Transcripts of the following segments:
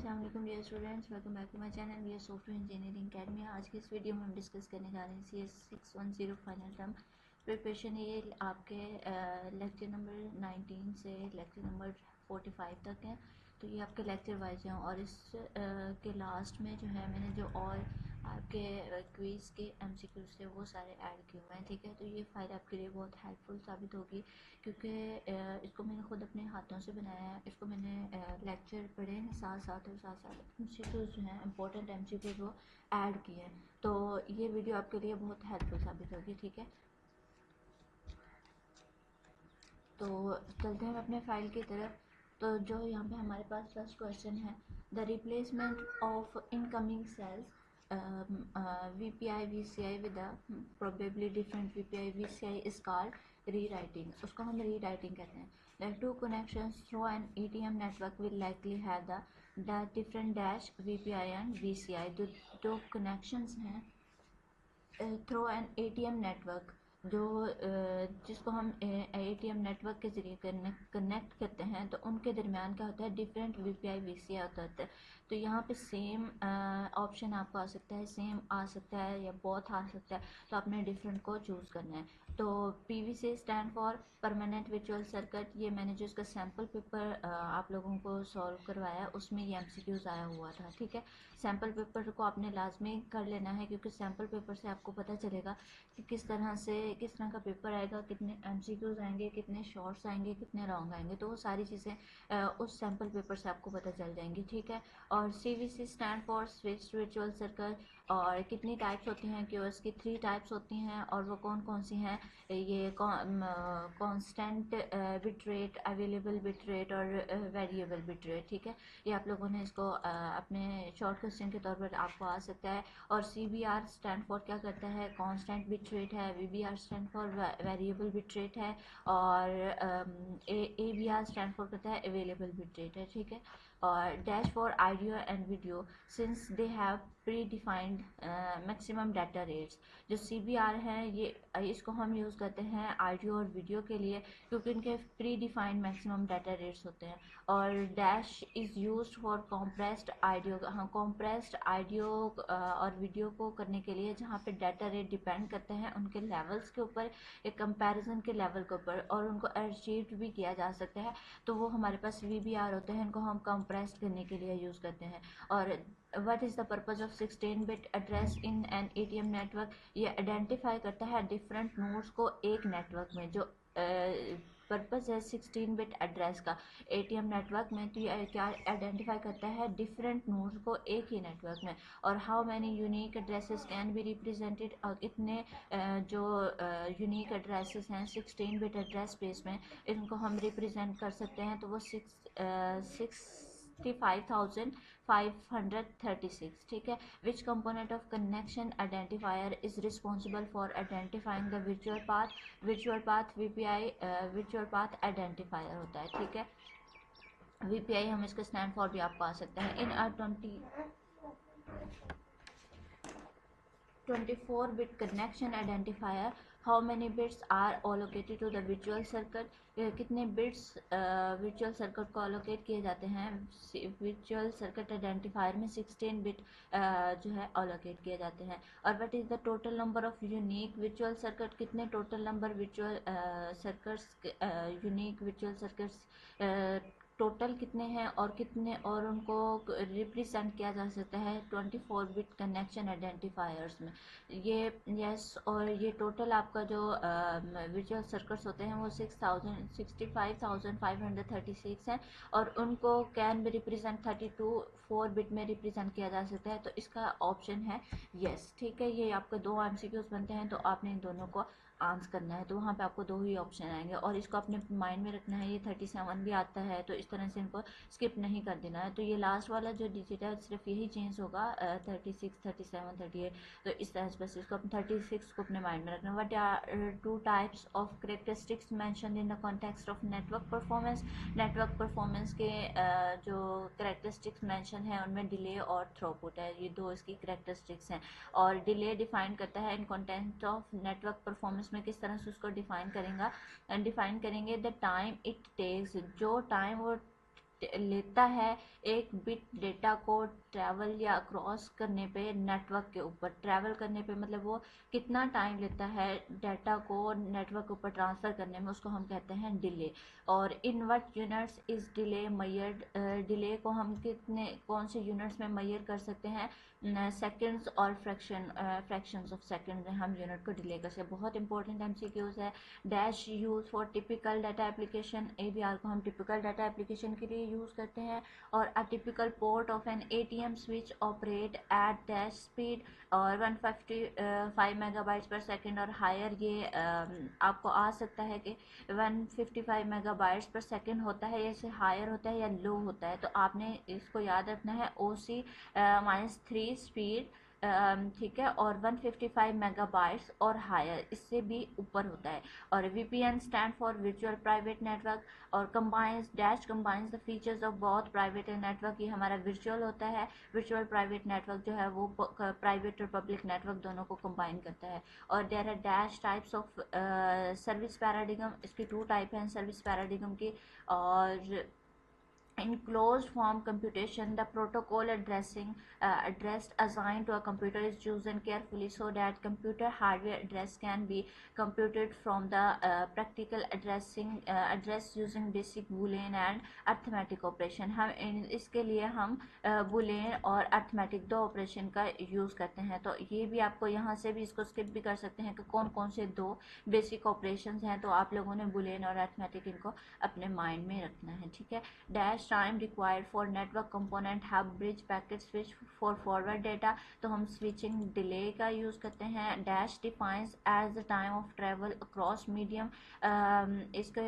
अस्सलाम वालेकुम dear students, welcome back to my channel we are software engineering academy. आज की इस वीडियो में हम डिस्कस करने जा रहे हैं CS610 फाइनल टर्म प्रिपरेशन। ये आपके लेक्चर नंबर 19 से लेक्चर नंबर 45 तक है, तो ये आपके लेक्चर वाइज हैं। और इस के लास्ट में जो है मैंने जो और आपके क्विज़ के MCQs थे वो सारे ऐड किए हुए हैं, ठीक है। तो ये फाइल आपके लिए बहुत हेल्पफुल साबित होगी, क्योंकि इसको मैंने खुद अपने हाथों से बनाया है। इसको मैंने लेक्चर पढ़े हैं साथ साथ, और साथ साथ MCQs जो हैं इंपॉर्टेंट MCQs वो ऐड किए हैं। तो ये वीडियो आपके लिए बहुत हेल्पफुल साबित होगी, ठीक है। तो चलते हैं अपने फाइल की तरफ। तो जो यहाँ पे हमारे पास फर्स्ट क्वेश्चन है, the replacement of incoming cells VPI VCI with a probably different VPI VCI is called rewriting। उसको हम rewriting कहते हैं। The two connections through an ATM network will likely have the different dash VPI and VCI। दो connections हैं through an ATM network, जो जिसको हम ATM network के ज़रिए कनेक्ट करते हैं, तो उनके दरमियान क्या होता है, डिफरेंट VPI VCI होता है। तो यहाँ पे सेम ऑप्शन आपको आ सकता है, सेम आ सकता है या बहुत आ सकता है, तो आपने डिफरेंट को चूज़ करना है। तो PVC stand for permanent virtual circuit. ये मैंने जो इसका सैम्पल पेपर आप लोगों को सॉल्व करवाया उसमें ये MCQs आया हुआ था, ठीक है। सैम्पल पेपर को आपने लाजमी कर लेना है, क्योंकि सैम्पल पेपर से आपको पता चलेगा कि किस तरह का पेपर आएगा, कितने MCQs आएंगे, कितने शॉर्ट्स आएंगे, कितने लॉन्ग आएंगे। तो वो सारी चीज़ें उस सैम्पल पेपर से आपको पता चल जाएंगी, ठीक है। और CVC stand for switched virtual circuit. और कितनी टाइप्स होती हैं, QoS की 3 टाइप्स होती हैं, और वो कौन कौन सी हैं, ये constant bit rate, available bit rate और वेरिएबल बिट रेट, ठीक है। ये आप लोगों ने इसको अपने शॉर्ट क्वेश्चन के तौर पर आपको आ सकता है। और CBR स्टैंड फॉर क्या करता है, कांस्टेंट बिट रेट है। VBR stand for variable bit rate है। और ABR स्टैंड फॉर करता है अवेलेबल बिट रेट है, ठीक है। और dash for audio and video, since they have pre defined maximum data rates. जो CBR हैं ये इसको हम यूज़ करते हैं ऑडियो और वीडियो के लिए, क्योंकि इनके pre defined maximum data rates होते हैं। और dash is used for compressed audio. हाँ, कॉम्प्रेस्ड ऑडियो और वीडियो को करने के लिए, जहाँ पे डाटा रेट डिपेंड करते हैं उनके लेवल्स के ऊपर, एक कंपैरिजन के लेवल के ऊपर, और उनको अचीव भी किया जा सकता है। तो वो हमारे पास VBR होते हैं, इनको हम कंप्रेस्ड करने के लिए यूज़ करते हैं। और what is the purpose of 16-bit address in an ATM network. ये आइडेंटिफाई करता है डिफरेंट नोड्स को एक नेटवर्क में। जो पर्पज़ है 16-bit एड्रेस का ATM नेटवर्क में, तो ये क्या आइडेंटिफाई करता है, डिफरेंट नोड्स को एक ही नेटवर्क में। और how many unique addresses can be represented, और इतने जो यूनिक एड्रेसेस हैं 16-bit एड्रेस स्पेस में, इनको हम रिप्रेजेंट कर सकते हैं। तो वो 65,536, ठीक है। विच component of connection identifier is responsible for identifying the virtual path VPI virtual path identifier होता है, ठीक है। VPI हम इसका स्टैंड फॉर भी आपको आ सकता है। इन 24-bit connection identifier, how many bits are allocated to the virtual circuit। कितने बिट्स virtual circuit को allocate किए जाते हैं virtual circuit identifier में, 16-bit जो है allocate किए जाते हैं। और what is the total number of unique virtual circuit, कितने total number virtual circuits unique virtual circuits total कितने हैं, और कितने और उनको रिप्रेजेंट किया जा सकता है 24-bit कनेक्शन आइडेंटिफायर्स में। ये यस, और ये टोटल आपका जो वर्चुअल सर्किट्स होते हैं वो 65,536 हैं, और उनको कैन भी रिप्रेजेंट 4-bit में रिप्रेजेंट किया जा सकता है। तो इसका ऑप्शन है यस, ठीक है। ये आपके 2 MCQs बनते हैं, तो आपने इन दोनों को आंसर करना है। तो वहाँ पे आपको 2 ही ऑप्शन आएंगे, और इसको अपने माइंड में रखना है। ये 37 भी आता है, तो इस तरह से इनको स्किप नहीं कर देना है। तो ये लास्ट वाला जो डिजिट है सिर्फ यही चेंज होगा, 36, 37, 38। तो इस तरह से बस इसको 36 को अपने माइंड में रखना। What are 2 types of characteristics mention in the context of network performance. Network performance के जो करेक्टरिस्टिक्स मैंशन है उनमें डिले और थ्रूपुट है, ये 2 इसकी करेक्टरिस्टिक्स हैं। और डिले डिफाइन करता है in context of network performance में, किस तरह से उसको डिफाइन करेंगे द टाइम इट टेक्स, जो टाइम वो लेता है एक बिट डेटा को ट्रैवल या क्रॉस करने पे नेटवर्क के ऊपर। ट्रैवल करने पे मतलब वो कितना टाइम लेता है डाटा को नेटवर्क के ऊपर ट्रांसफ़र करने में, उसको हम कहते हैं डिले। और in what units is delay measured, delay को हम कौन से यूनिट्स में मेजर कर सकते हैं, सेकंड्स और फ्रैक्शंस ऑफ सेकंड में हम यूनिट को डिले कर सकते हैं। बहुत इंपॉर्टेंट एमसीक्यूज है। Dash use for typical data application, AVR को हम टिपिकल डाटा एप्लीकेशन के लिए यूज़ करते हैं। और a typical port of an ATM switch operate at dash speed और 155 मेगाबाइट्स पर सेकेंड और हायर। ये आपको आ सकता है कि 155 मेगाबाइट्स पर सेकेंड होता है, या हायर होता है या लो होता है, तो आपने इसको याद रखना है OC -3 स्पीड, ठीक है, और 155 मेगाबाइट्स और हायर, इससे भी ऊपर होता है। और VPN stand for virtual private network, और combines the features of both private and network. ये हमारा वर्चुअल होता है। वर्चुअल प्राइवेट नेटवर्क जो है वो प्राइवेट और पब्लिक नेटवर्क दोनों को कंबाइन करता है। और there are dash types of service paradigm, इसकी 2 टाइप हैं सर्विस पैराडिगम की। और in closed form computation, the protocol address assigned to a computer is chosen carefully so that computer hardware address can be computed from the practical address using basic boolean and arithmetic operation। हम इसके लिए हम boolean और arithmetic 2 operation का use करते हैं। तो ये भी आपको यहाँ से भी इसको स्किप भी कर सकते हैं कि कौन कौन से 2 बेसिक ऑपरेशन हैं, तो आप लोगों ने boolean और arithmetic इनको अपने माइंड में रखना है, ठीक है। Dash time required for network component hub bridge packet switch for forward data, तो हम स्विचिंग डिले का यूज़ करते हैं। Dash defines as the time of travel across medium, इसके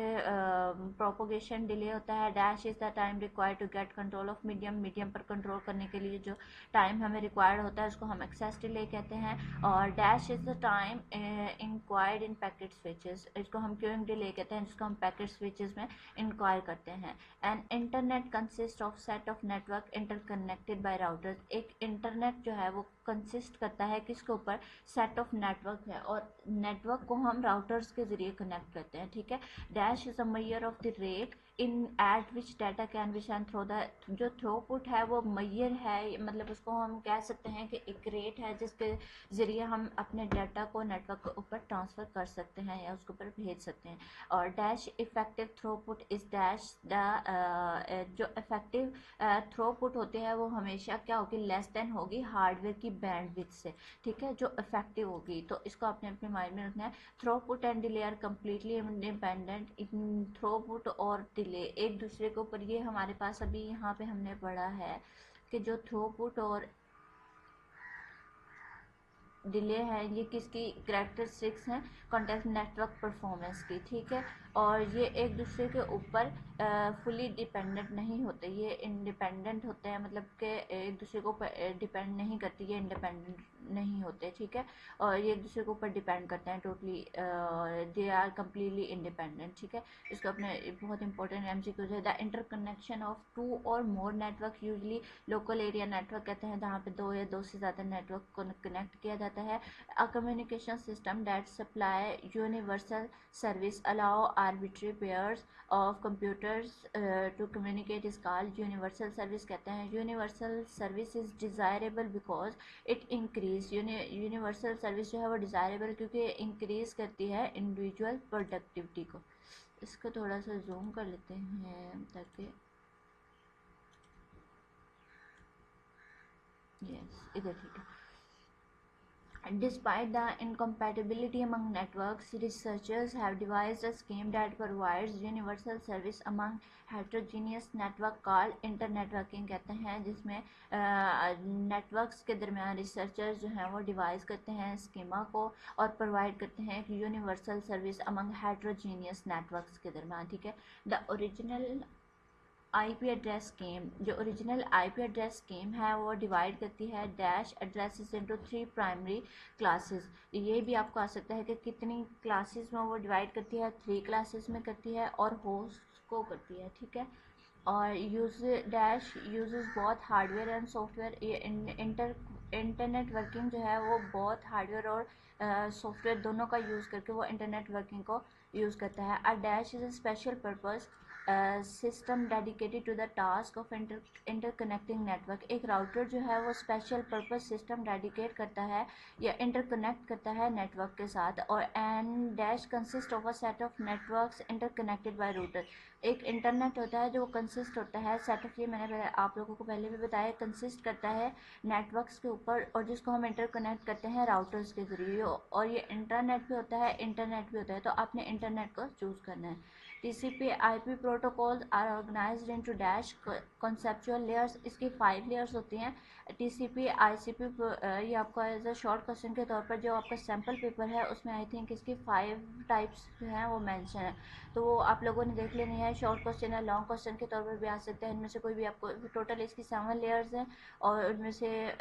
प्रोपोगेशन डिले होता है। Dash is the time required to get control of medium, medium पर control करने के लिए जो टाइम हमें रिक्वायर्ड होता है उसको हम एक्सेस डिले कहते हैं। और dash is the time inquired in packet switches, इसको हम क्यूइंग डिले कहते हैं, जिसको हम पैकेट स्विचेस में इंक्वायर करते हैं। And internet consist of set of network interconnected by routers, एक इंटरनेट जो है वो कंसिस्ट करता है किसके ऊपर, सेट ऑफ नेटवर्क है, और नेटवर्क को हम राउटर्स के जरिए कनेक्ट करते हैं, ठीक है। Dash is a measure of the rate in eight which data can be send through the, जो थ्रूपुट है वो मेजर है, मतलब उसको हम कह सकते हैं कि एक रेट है जिसके ज़रिए हम अपने डाटा को नेटवर्क के ऊपर ट्रांसफ़र कर सकते हैं या उसके ऊपर भेज सकते हैं। और dash effective throughput is dash the, जो इफेक्टिव थ्रूपुट होते हैं वो हमेशा क्या होगी, लेस देन होगी हार्डवेयर की बैंडविड्थ से, ठीक है, जो इफेक्टिव होगी। तो इसको आपने अपने माइंड में रखना है। Throughput and delay are completely independent, throughput और डिले एक दूसरे के ऊपर, ये हमारे पास अभी यहाँ पे हमने पढ़ा है कि जो थ्रूपुट और डिले है ये किसकी कैरेक्टरिस्टिक्स हैं, कॉन्टेक्स्ट नेटवर्क परफॉर्मेंस की, ठीक है। और ये एक दूसरे के ऊपर फुली डिपेंडेंट नहीं होते, ये इंडिपेंडेंट होते हैं, मतलब कि एक दूसरे को डिपेंड नहीं करती, ये इंडिपेंडेंट नहीं होते, ठीक है। और ये एक दूसरे के ऊपर डिपेंड करते हैं, totally they are completely independent, ठीक है। इसको अपने बहुत इंपॉर्टेंट MCQ है। द इंटरकनेक्शन ऑफ 2 और more network, usually local area network कहते हैं जहाँ पे 2 या 2 से ज़्यादा नेटवर्क को कनेक्ट किया जाता है। A communication system that supply universal service allow arbitrary pairs of computers to communicate is called universal service कहते हैं। Universal service is desirable because it increase, universal service जो है वो डिज़ायरेबल क्योंकि इंक्रीज करती है इंडिविजुअल प्रोडक्टिविटी को। इसको थोड़ा सा जूम कर लेते हैं ताकि इधर, ठीक है। Despite the incompatibility among networks, researchers have devised a scheme that provides universal service among heterogeneous network called internetworking कहते हैं, जिसमें नेटवर्क्स के दरमियान रिसर्चर्स जो हैं वो डिवाइस करते हैं स्कीमा को और प्रोवाइड करते हैं एक universal service among heterogeneous networks के दरमियान, ठीक है। The original IP address scheme, जो ओरिजिनल IP एड्रेस स्कीम है वो डिवाइड करती है dash addresses into 3 primary classes. ये भी आपको आ सकता है कि कितनी क्लासेस में वो डिवाइड करती है, 3 क्लासेस में करती है और होस्ट को करती है, ठीक है। और डैश यूजेस बहुत हार्डवेयर एंड सॉफ्टवेयर, ये इंटरनेट वर्किंग जो है वो बहुत हार्डवेयर और सॉफ्टवेयर दोनों का यूज़ करके वो इंटरनेट वर्किंग को यूज़ करता है। A dash is a special purpose system dedicated to the task of interconnecting network. एक राउटर जो है वो स्पेशल पर्पस सिस्टम डेडिकेट करता है या इंटरकनेक्ट करता है नेटवर्क के साथ। और an dash consist of a set of networks interconnected by router. एक इंटरनेट होता है जो कंसिस्ट होता है सेट ऑफ, ये मैंने आप लोगों को पहले भी बताया, कंसिस्ट करता है नेटवर्क्स के ऊपर और जिसको हम इंटरकनेक्ट करते हैं राउटर्स के जरिए। और ये इंटरनेट भी होता है, इंटरनेट भी होता है, तो आपने इंटरनेट को चूज़ करना है। TCP IP protocols are organized into dash conceptual layers। इसकी 5 लेयर्स होती हैं। TCP ICP ये आपका एज अ शॉर्ट क्वेश्चन के तौर पर जो आपका सैम्पल पेपर है उसमें आई थिंक इसकी 5 टाइप्स हैं वो मेंशन है, तो वो आप लोगों ने देख लेनी है। शॉर्ट क्वेश्चन है, लॉन्ग क्वेश्चन के तौर पर भी आ सकते हैं, इनमें से कोई भी आपको, टोटल इसकी 7 लेयर्स हैं और उनमें से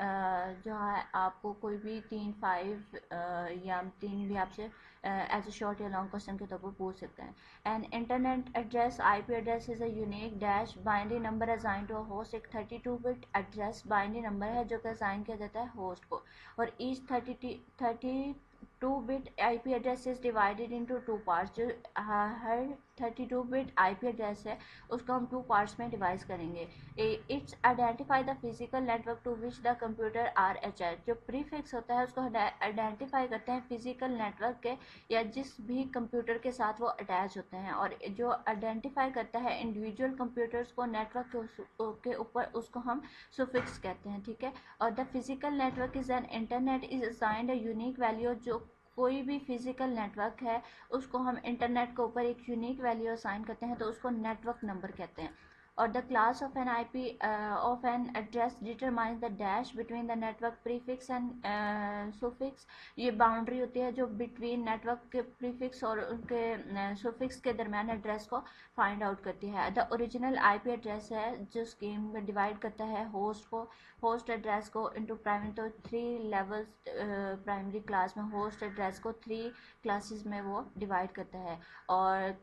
जो है आपको कोई भी 3 5 या 3 भी आपसे एज ए शॉर्ट या लॉन्ग क्वेश्चन के तौर पर पूछ सकते हैं। An internet address IP address is a unique dash binary number assign to a host. एक 32 बिट एड्रेस बाइनरी नंबर है जो कि असाइन किया जाता है होस्ट को। और each 32 bit IP address is divided into 2 parts. जो हर 32 बिट IP एड्रेस है उसको हम 2 पार्ट्स में डिवाइड करेंगे। It's identify the physical network to which the computer are attached. जो प्रीफिक्स होता है उसको आइडेंटिफाई करते हैं फिजिकल नेटवर्क के या जिस भी कंप्यूटर के साथ वो अटैच होते हैं। और जो आइडेंटिफाई करता है इंडिविजुअल कंप्यूटर्स को नेटवर्क के ऊपर, उसको हम सुफिक्स कहते हैं, ठीक है। और the physical network is an internet is assigned a unique value. जो कोई भी फिजिकल नेटवर्क है उसको हम इंटरनेट के ऊपर एक यूनिक वैल्यू असाइन करते हैं तो उसको नेटवर्क नंबर कहते हैं। और the class of an IP of an address determines the dash between the network prefix and suffix. ये बाउंड्री होती है जो बिटवीन नेटवर्क के प्रीफिक्स और उनके सुफिक्स के दरमियान एड्रेस को फाइंड आउट करती है। द ओरिजिनल IP एड्रेस है जो स्कीम में डिवाइड करता है होस्ट को, होस्ट एड्रेस को इनटू प्राइमरी। तो 3 लेवल्स प्राइमरी क्लास में होस्ट एड्रेस को 3 क्लासेस में वो डिवाइड करता है। और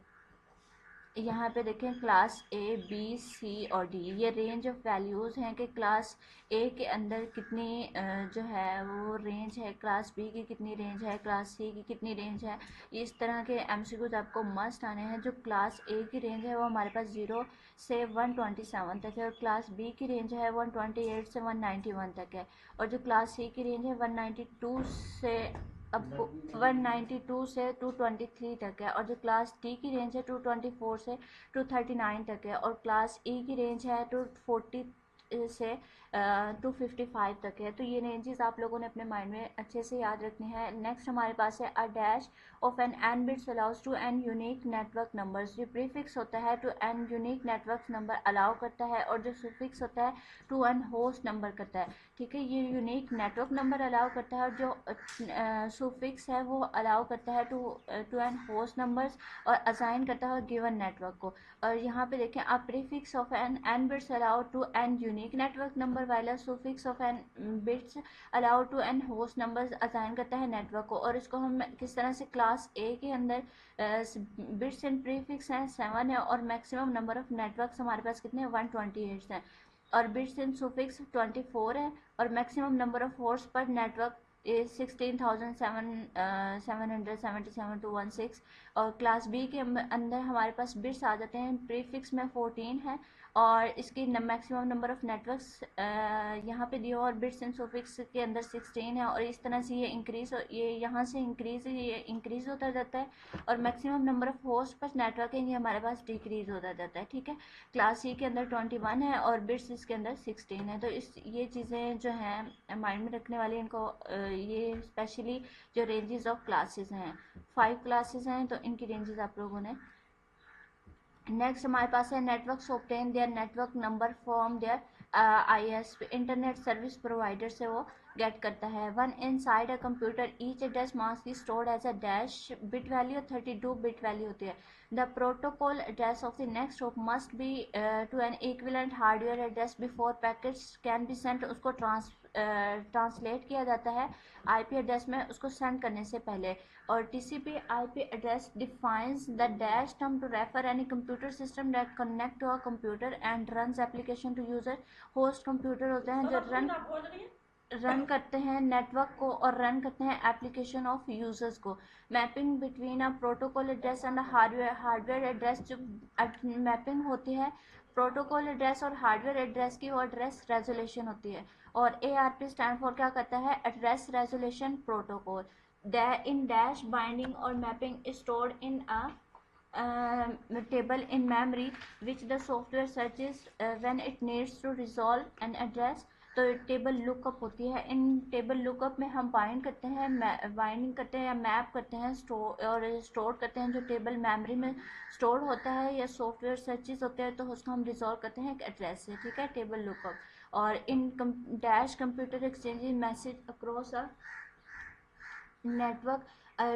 यहाँ पे देखें क्लास A B C और D, ये रेंज ऑफ वैल्यूज़ हैं कि क्लास A के अंदर कितनी जो है वो रेंज है, क्लास B की कितनी रेंज है, क्लास C की कितनी रेंज है। इस तरह के MCQs आपको मस्ट आने हैं। जो क्लास A की रेंज है वो हमारे पास 0 से 127 तक है और क्लास B की रेंज है 128 से 191 तक है। और जो क्लास C की रेंज है 192 से अब 192 से 223 तक है। और जो क्लास डी की रेंज है 224 से 239 तक है। और क्लास ई की रेंज है 240 से 255 तक है। तो ये रेंजेस आप लोगों ने अपने माइंड में अच्छे से याद रखनी है। नेक्स्ट हमारे पास है a dash of an n bits allows two N unique network numbers. जो प्रीफिक्स होता है two N unique network number allow करता है और जो सुफिक्स होता है टू एन होस्ट नंबर करता है, ठीक है। ये यूनिक नेटवर्क नंबर अलाउ करता है और जो सुफिक्स है वो अलाउ करता है टू एन होस्ट नंबर्स और असाइन करता है गिवन नेटवर्क को। और यहाँ पे देखें आप prefix of n bits allow to N unique network number वाला suffix of n bits allow to an host numbers assign करता है नेटवर्क को। और इसको हम किस तरह से क्लास ए के अंदर बिट्स एंड प्रीफिक्स हैं 7 है और मैक्सिमम नंबर ऑफ नेटवर्क्स हमारे पास कितने 128 हैं और बिट्स एंड सुफिक्स 24 है और मैक्सिमम नंबर ऑफ होस्ट पर नेटवर्क 16,777 टू 16। और क्लास बी के अंदर हमारे पास बिट्स आ जाते हैं, प्रीफिक्स में 14 है और इसकी मैक्सिमम नंबर ऑफ नेटवर्क्स यहाँ पे दिया और बिट्स एंड सुफिक्स के अंदर 16 है। और इस तरह से ये इंक्रीज, ये यहाँ से इंक्रीज होता जाता है और मैक्सिमम नंबर ऑफ होस्ट पर नेटवर्क है ये हमारे पास डिक्रीज होता जाता है, ठीक है। क्लास सी के अंदर 21 है और बिट्स इसके अंदर 16 है। तो ये चीज़ें जो हैं माइंड में रखने वाली, इनको ये स्पेशली जो रेंजेस ऑफ क्लासेस हैं 5 क्लासेस हैं तो इनकी रेंजेस आप लोगों ने। नेक्स्ट हमारे पास है networks obtain their network number from their ISP internet service provider से वो गेट करता है। One inside a computer each address mask is stored as a dash bit value 32 bit value होती है। The protocol address of the next hop must be to an equivalent hardware address before packets can be sent. उसको translate किया जाता है IP address में उसको send करने से पहले। और TCP IP address defines the dash term to refer any computer system that connect to a computer and runs application to user. Host computer होते हैं जो रन रन करते हैं नेटवर्क को और रन करते हैं एप्लीकेशन ऑफ यूजर्स को। Mapping between a protocol address and hardware address, जो मैपिंग होती है प्रोटोकॉल एड्रेस और हार्डवेयर एड्रेस की, वो एड्रेस रेजोल्यूशन होती है। और ARP स्टैंड फॉर क्या करता है, address resolution protocol. In dash binding और mapping is stored in a table in memory which the software searches when it needs to resolve an address। तो टेबल लुकअप होती है। इन टेबल लुकअप में हम binding करते हैं या मैप करते हैं स्टोर करते हैं जो टेबल मेमोरी में स्टोर होता है या सॉफ्टवेयर सर्चेस होते हैं, तो उसको हम रिजॉल्व करते हैं एक एड्रेस से, ठीक है, टेबल लुकअप। और in dash computer exchange message across a network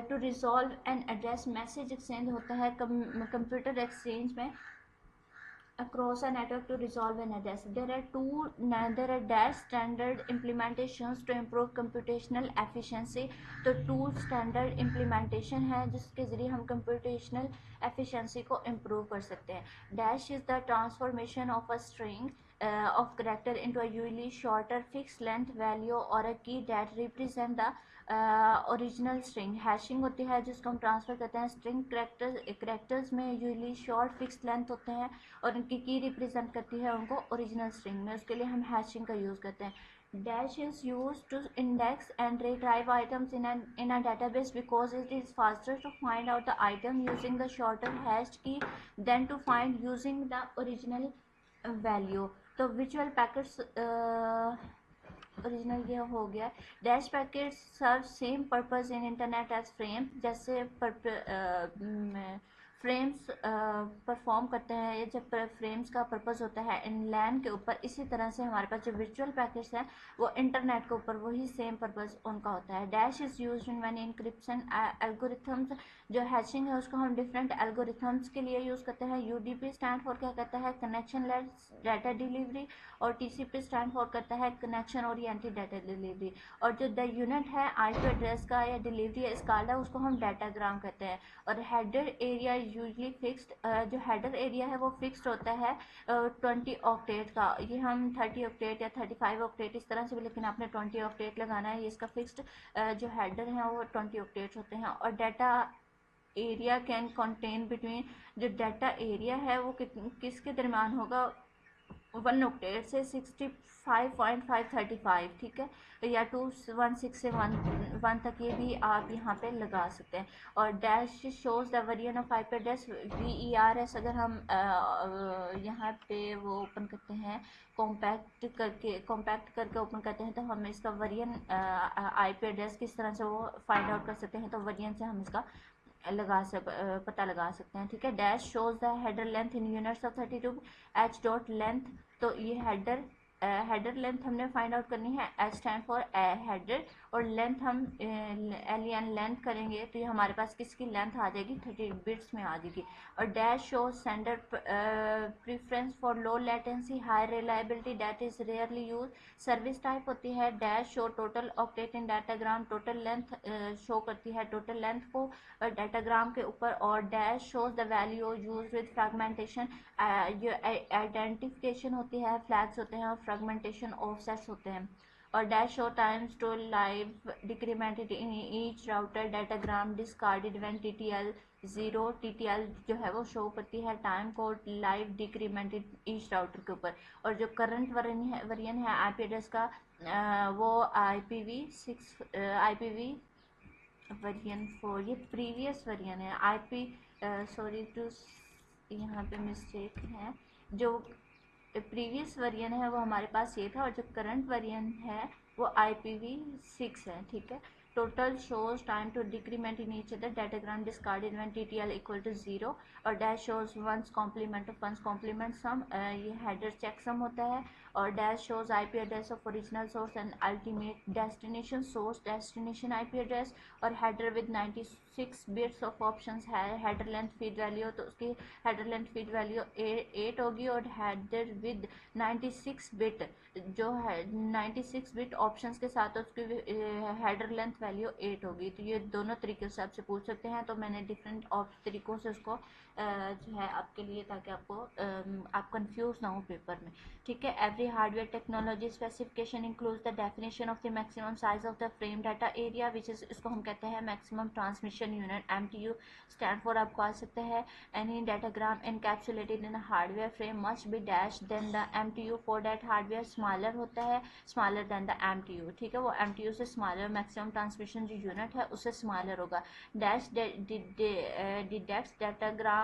to resolve an address. Message exchange होता है कंप्यूटर एक्सचेंज में across a network to resolve an address. There are dash standard implementations to improve computational efficiency। तो to standard implementation है जिसके ज़रिए हम computational efficiency को improve कर सकते हैं। Dash is the transformation of a string of character into a usually shorter fixed length value or a key that represent the original string. Hashing होती है जिसको हम ट्रांसफ़र करते हैं स्ट्रिंग करेक्टर्स में यूजली शॉर्ट फिक्स लेंथ होते हैं और उनकी की रिप्रेजेंट करती है उनको ओरिजिनल स्ट्रिंग में, उसके लिए हम हैशिंग का यूज़ करते हैं। Dash is use to index and retrieve items in a database because it is faster to find out the item using the shorter hashed key than to find using the original value. तो visual packets original ये हो गया। Dash packet serve same purpose in internet as frame, जैसे frames perform करते हैं ये जब frames का पर्पस होता है इन लैन के ऊपर, इसी तरह से हमारे पास जो वर्चुअल पैकेट्स हैं वो इंटरनेट के ऊपर वही सेम पर्पस उनका होता है। Dash is used in when encryption algorithms, जो हैशिंग है उसको हम डिफरेंट एल्गोरिथम्स के लिए यूज़ करते हैं। UDP स्टैंड फॉर क्या कहता है, कनेक्शन लेस डाटा डिलीवरी, और TCP स्टैंड फॉर करता है कनेक्शन ओरिएंटेड डाटा डिलीवरी। और जो द यूनिट है IP एड्रेस का या डिलीवरी स्काला, उसको हम डाटाग्राम कहते हैं। और हेडर एरिया यूजली फिक्स्ड, जो हेडर एरिया है वो फिक्स्ड होता है 20 ऑक्टेट का। ये हम 30 ऑक्टेट या 35 ऑक्टेट इस तरह से भी, लेकिन आपने 20 ऑक्टेट लगाना है। ये इसका फिक्स्ड जो हेडर है वो 20 ऑक्टेट होते हैं। और data area can contain between, जो डाटा एरिया है वो किसके दरमियान होगा, 1 ऑक्टेट से 65.535, ठीक है, या 216 से 1 तक, ये भी आप यहाँ पे लगा सकते हैं। और dash shows the variant of IP address VERS। अगर हम यहाँ पे वो ओपन करते हैं कॉम्पैक्ट करके ओपन करते हैं तो हम इसका वेरिएंट IP एड्रेस किस तरह से वो फाइंड आउट कर सकते हैं, तो वेरिएंट से हम इसका पता लगा सकते हैं, ठीक है। Dash shows the header length in units of 32 H dot length. तो ये हेडर लेंथ हमने फाइंड आउट करनी है। H स्टैंड फॉर हेडर, और लेंथ हम LN लेंथ करेंगे तो ये हमारे पास किसकी लेंथ आ जाएगी, 30 बिट्स में आ जाएगी। और dash show standard preference for low latency high reliability that is rarely use. Service type होती है। डैश शो टोटल ऑक्टेट इन डाटाग्राम, टोटल लेंथ शो करती है टोटल लेंथ को डाटाग्राम के ऊपर। और dash shows the value use with fragmentation, जो identification होती है, फ्लैग्स होते हैं, और फ्रैगमेंटेशन ऑफसेट्स होते हैं। और dash show times to live decremented in each router datagram discarded when TTL 0, TTL जो है वो शो करती है टाइम को लाइव डिक्रीमेंटेड ईच राउटर के ऊपर। और जो करंट वेरिएंट है IP एड्रेस का वो IPv6 IPv वेरिएंट 4, ये प्रीवियस वेरिएंट है। IP सॉरी टू, यहाँ पे मिस्टेक है, जो प्रीवियस वेरिएंट है वो हमारे पास ये था, और जो करंट वेरिएंट है वो IPv6 है, ठीक है। Total shows time to decrement in each other datagram discarded when TTL equal to 0। और dash shows one's complement of one's complement sum, ये हेडर चेक सम होता है। और dash shows IP address of original source and ultimate destination source destination IP address. और header with 96 bits of options है। Header length feed value, तो उसकी header length feed value 8 होगी। और हेडर विद 96 बिट, जो है 96 बिट ऑप्शंस के साथ उसकी हेडर लेंथ वैल्यू 8 होगी। तो ये दोनों तरीके से आपसे पूछ सकते हैं, तो मैंने डिफरेंट तरीक़ों से उसको जो है आपके लिए, ताकि आपको आप कंफ्यूज ना हो पेपर में, ठीक है। Every hardware technology specification includes the definition of the maximum size of the frame data area which is, इसको हम कहते हैं maximum transmission unit, MTU stand for आपको आ सकता है। Any datagram encapsulated in hardware frame must be dash than the MTU for that hardware smaller होता है, स्मॉलर देन द MTU, ठीक है। वो MTU से स्मॉलर, मैक्सिमम ट्रांसमिशन जो यूनिट है उससे स्मॉलर होगा। Dash detects datagram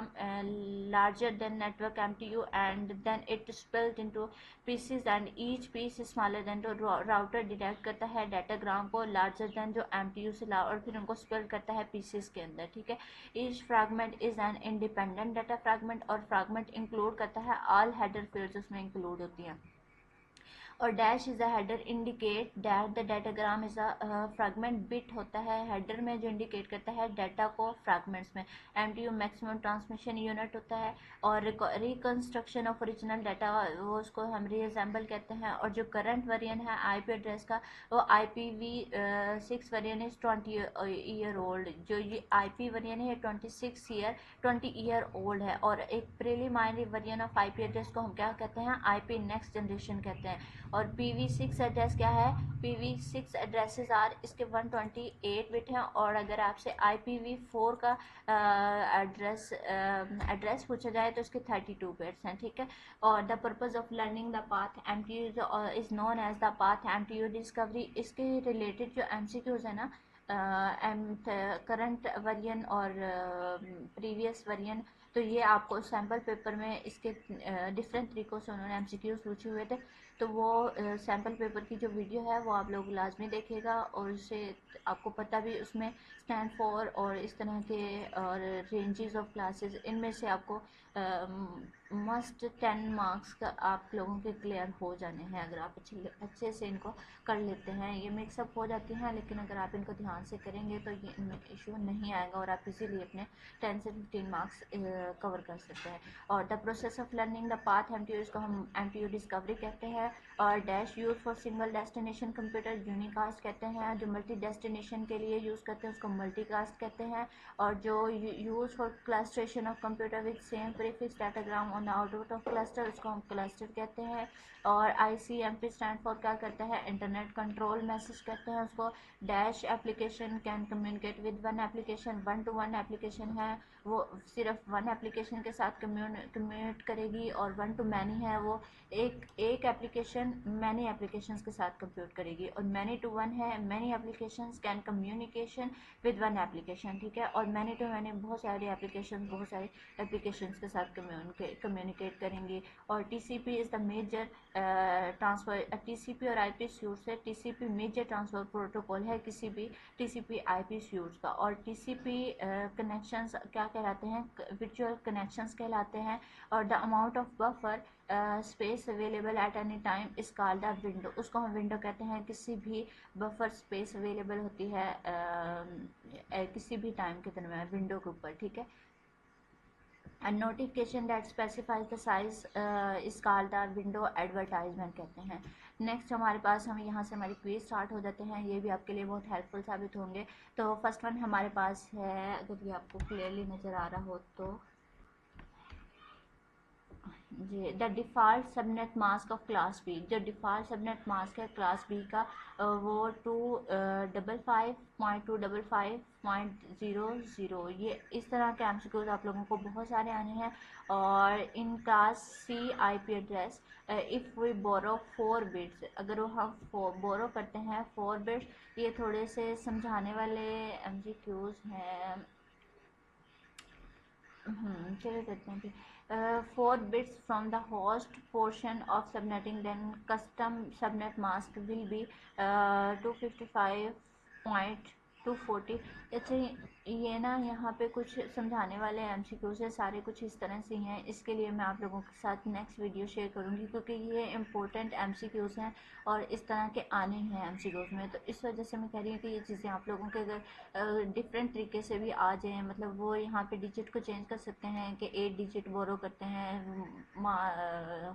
larger than network MTU and then it split into pieces and each piece is smaller than the router detect करता है डाटाग्राम को larger than जो MTU से और फिर उनको split करता है pieces के अंदर, ठीक है। each fragment is an independent data fragment और fragment include करता है all header fields उसमें include होती हैं। और dash is a header indicate that the datagram is a fragment bit होता है हेडर में जो इंडिकेट करता है डाटा को फ्रैगमेंट्स में। MTU मैक्सिमम ट्रांसमिशन यूनिट होता है और रिकंस्ट्रक्शन ऑफ ओरिजिनल डाटा वो उसको हम रीअसेंबल कहते हैं। और जो करंट वेरिएंट है IP एड्रेस का वो IPv6 variant is 20 year old. जो ये IP वेरिएंट है 20 ईयर ओल्ड है। और एक preliminary variant of IP address को हम क्या कहते हैं, IP नेक्स्ट जनरेशन कहते हैं। और PV6 एड्रेस क्या है, PV6 एड्रेसेस आर इसके 128 बिट हैं। और अगर आपसे IPv4 का एड्रेस पूछा जाए तो इसके 32 बिट्स हैं, ठीक है। और the purpose of learning the path MTU is known as the path MTU discovery. इसके रिलेटेड जो MCQs है ना, करंट वर्जन और प्रीवियस वर्जन, तो ये आपको सैम्पल पेपर में इसके डिफरेंट तरीक़ों से उन्होंने MCQs पूछे हुए थे। तो वो सैम्पल पेपर की जो वीडियो है वो आप लोग लाजमी देखेगा और उससे आपको पता भी उसमें स्टैंड फॉर और इस तरह के और रेंजेस ऑफ क्लासेस, इनमें से आपको मस्ट 10 मार्क्स का आप लोगों के क्लियर हो जाने हैं अगर आप अच्छे से इनको कर लेते हैं। ये मिक्सअप हो जाती हैं लेकिन अगर आप इनको ध्यान से करेंगे तो ये इनमें इशू नहीं आएगा और आप इसीलिए अपने 10 से 15 मार्क्स कवर कर सकते हैं। और the process of learning the path MTU इसको हम MTU डिस्कवरी कहते हैं। और dash use for single destination computer unicast कहते हैं। जो मल्टी डेस्टिनेशन के लिए यूज़ करते हैं उसको मल्टीकास्ट कहते हैं। और जो use for clusteration of computer with same prefix datagram on the output of cluster उसको हम क्लस्टर कहते हैं। और ICMP स्टैंड फॉर क्या करता है, इंटरनेट कंट्रोल मैसेज कहते हैं उसको। Dash application can communicate with one application, 1 to 1 application है वो सिर्फ 1 एप्लीकेशन के साथ कम्युनिकेट करेगी। और 1 to many है वो एक एप्लीकेशन मैनी एप्लीकेशंस के साथ कंप्यूट करेगी। और मैनी टू वन है many applications can communication with one application, ठीक है। और मैनी टू मैनी बहुत सारी एप्लीकेशंस के साथ कम्युनिकेट करेंगी। और TCP is the major transfer, TCP और IP स्यूट से TCP मेजर ट्रांसफ़र प्रोटोकॉल है किसी भी TCP IP स्यूट का। और TCP कनेक्शंस क्या कहलाते हैं, वर्चुअल कनेक्शंस कहलाते हैं। और the amount of buffer space available at any time इस कॉल्ड द विंडो, उसको हम विंडो कहते हैं। किसी भी बफर स्पेस अवेलेबल होती है किसी भी टाइम के दरमियान विंडो के ऊपर, ठीक है। A notification that specifies the size is called the window advertisement कहते हैं। नेक्स्ट हमारे पास हम यहाँ से हमारी क्विज स्टार्ट हो जाते हैं, ये भी आपके लिए बहुत हेल्पफुल साबित होंगे। तो फर्स्ट वन हमारे पास है, अगर ये आपको क्लियरली नज़र आ रहा हो तो जी, the default subnet mask of class B. जो डिफ़ॉल्ट सबनेट मास्क है क्लास बी का वो 255.255.00। ये इस तरह के MCQs आप लोगों को बहुत सारे आने हैं। और इन class C IP address if we borrow 4 bits, अगर वो हम बोरो करते हैं 4 बिट्स, ये थोड़े से समझाने वाले MCQs हैं। चलिए करते हैं। 4 bits from the host portion of subnetting, then custom subnet mask will be 255.240. अच्छा ये ना यहाँ पे कुछ समझाने वाले एमसीक्यूज है, सारे कुछ इस तरह से हैं। इसके लिए मैं आप लोगों के साथ नेक्स्ट वीडियो शेयर करूँगी, क्योंकि ये इम्पोर्टेंट एमसीक्यूज हैं और इस तरह के आने हैं एमसीक्यूज में। तो इस वजह से मैं कह रही हूँ कि ये चीज़ें आप लोगों के अगर डिफरेंट तरीके से भी आ जाएँ, मतलब वो यहाँ पे डिजिट को चेंज कर सकते हैं कि 8 डिजिट बोरो करते हैं,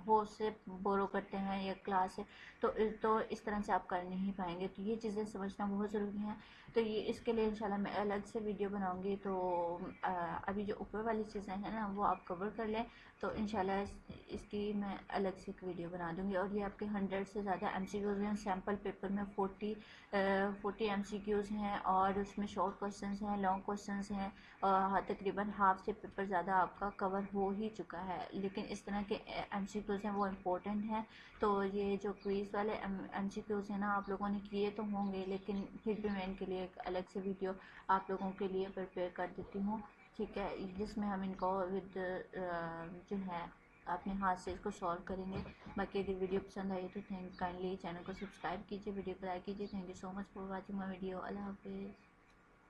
हो से बोरो करते हैं या क्लास से, तो इस तरह से आप कर नहीं पाएंगे। तो ये चीज़ें समझना बहुत ज़रूरी है। तो ये इसके लिए इंशाल्लाह मैं अलग से वीडियो बनाऊंगी। तो अभी जो ऊपर वाली चीज़ें हैं ना वो आप कवर कर लें, तो इंशाल्लाह इसकी मैं अलग से एक वीडियो बना दूंगी। और ये आपके 100 से ज़्यादा एमसीक्यूज़ हैं। सैम्पल पेपर में 40 एमसीक्यूज़ हैं और उसमें शॉर्ट क्वेश्चंस हैं, लॉन्ग क्वेश्चंस हैं, और तकरीबन हाफ से पेपर ज़्यादा आपका कवर हो ही चुका है। लेकिन इस तरह के एमसीक्यूज़ हैं वो इम्पोर्टेंट हैं। तो ये जो क्विज़ वाले एमसीक्यूज़ हैं ना आप लोगों ने किए तो होंगे, लेकिन फिर भी मैं इनके लिए एक अलग से वीडियो आप लोगों के लिए प्रिपेयर कर देती हूँ, ठीक है, जिसमें हम इनको विद जो है अपने हाथ से इसको सॉल्व करेंगे। बाकी अगर वीडियो पसंद आई तो काइंडली चैनल को सब्सक्राइब कीजिए, वीडियो को लाइक कीजिए। Thank you so much for watching my video. अल्लाह हाफिज़।